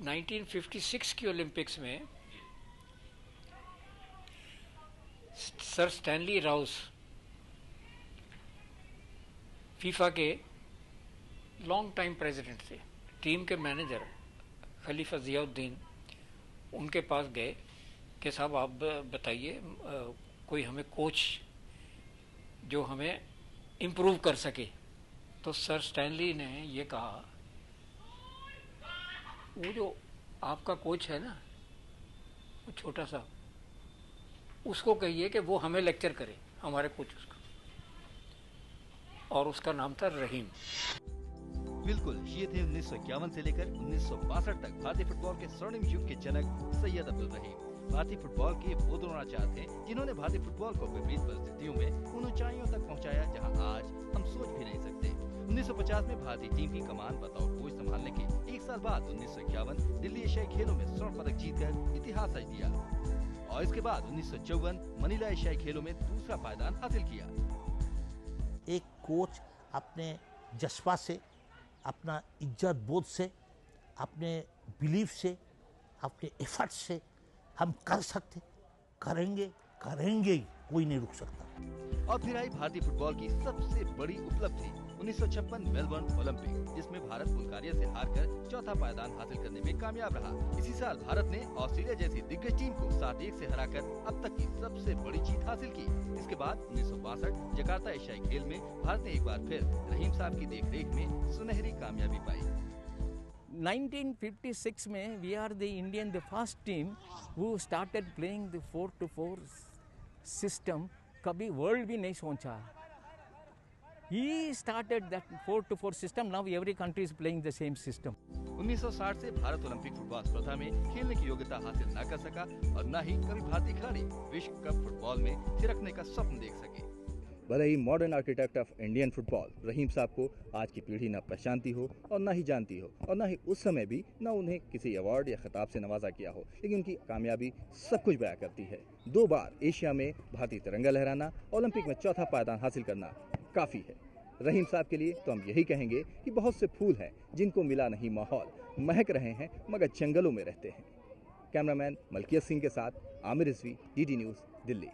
1956 की ओलंपिक्स में sir Stanley Rouse FIFA के लॉन्ग टाइम प्रेसिडेंट थे, टीम के मैनेजर खलीफा जियाउद्दीन उनके पास गए कि साहब आप बताइए कोई हमें कोच जो हमें इम्प्रूव कर सके। तो सर स्टैनली ने ये कहा, वो जो आपका कोच है ना, वो छोटा सा, उसको कहिए कि वो हमें लेक्चर करे, हमारे कोच उसका। और उसका नाम था रहीम। बिल्कुल, ये थे 1951 से लेकर 1962 तक भारतीय फुटबॉल के स्वर्णिम युग के जनक सैयद अब्दुल रहीम। भारतीय फुटबॉल के वो द्रोणाचार्य थे जिन्होंने भारतीय फुटबॉल को विपरीत परिस्थितियों में उन ऊंचाइयों तक पहुंचाया जहां आज हम सोच भी नहीं सकते। 1950 में भारतीय टीम की कमान बतौर कोच संभालने के 1 साल बाद 1951 दिल्ली एशियाई खेलों में स्वर्ण पदक जीतकर इतिहास रच दिया और इसके बाद 1954 मनीला एशियाई खेलों में दूसरा पायदान हासिल किया। एक कोच अपने जज्बा से, अपना इज्जत बोध से, अपने बिलीफ से, अपने एफर्ट से हम कर सकते, करेंगे, कोई नहीं रुक सकता। और फिर आई भारतीय फुटबॉल की सबसे बड़ी उपलब्धि 1956 मेलबर्न ओलंपिक, जिसमें भारत बुल्गारिया से हारकर चौथा पायदान हासिल करने में कामयाब रहा। इसी साल भारत ने ऑस्ट्रेलिया जैसी दिग्गज टीम को 7-1 से हराकर अब तक की सबसे बड़ी जीत हासिल की। इसके बाद 1962 जकार्ता एशियाई खेल में भारत ने एक बार फिर रहीम साहब की देखरेख में सुनहरी कामयाबी पाई। 1956 में we are the first team who started playing the 4-4 system. कभी वर्ल्ड भी नहीं सोचा। He started that 4-4 system. Now every country is playing the same system. 1960 से भारत ओलंपिक फुटबॉल स्पर्धा में खेलने की योग्यता हासिल न कर सका और न ही कभी भारतीय खिलाड़ी विश्व कप फुटबॉल में थिरकने का स्वप्न देख सके। भले ही modern architect of Indian football Rahim साहब को आज की पीढ़ी न पहचानती हो और न ही जानती हो और न ही उस समय भी न उन्हें किसी अवार्ड या खिताब से नवाजा किया हो, लेकिन उनकी कामयाबी सब कुछ बयां करती है। 2 बार एशिया में भारतीय तिरंगा लहराना, ओलंपिक में चौथा पायदान हासिल करना काफी है। रहीम साहब के लिए तो हम यही कहेंगे कि बहुत से फूल हैं जिनको मिला नहीं माहौल, महक रहे हैं मगर जंगलों में रहते हैं। कैमरामैन मलकियत सिंह के साथ आमिर रिजवी, DD न्यूज़, दिल्ली।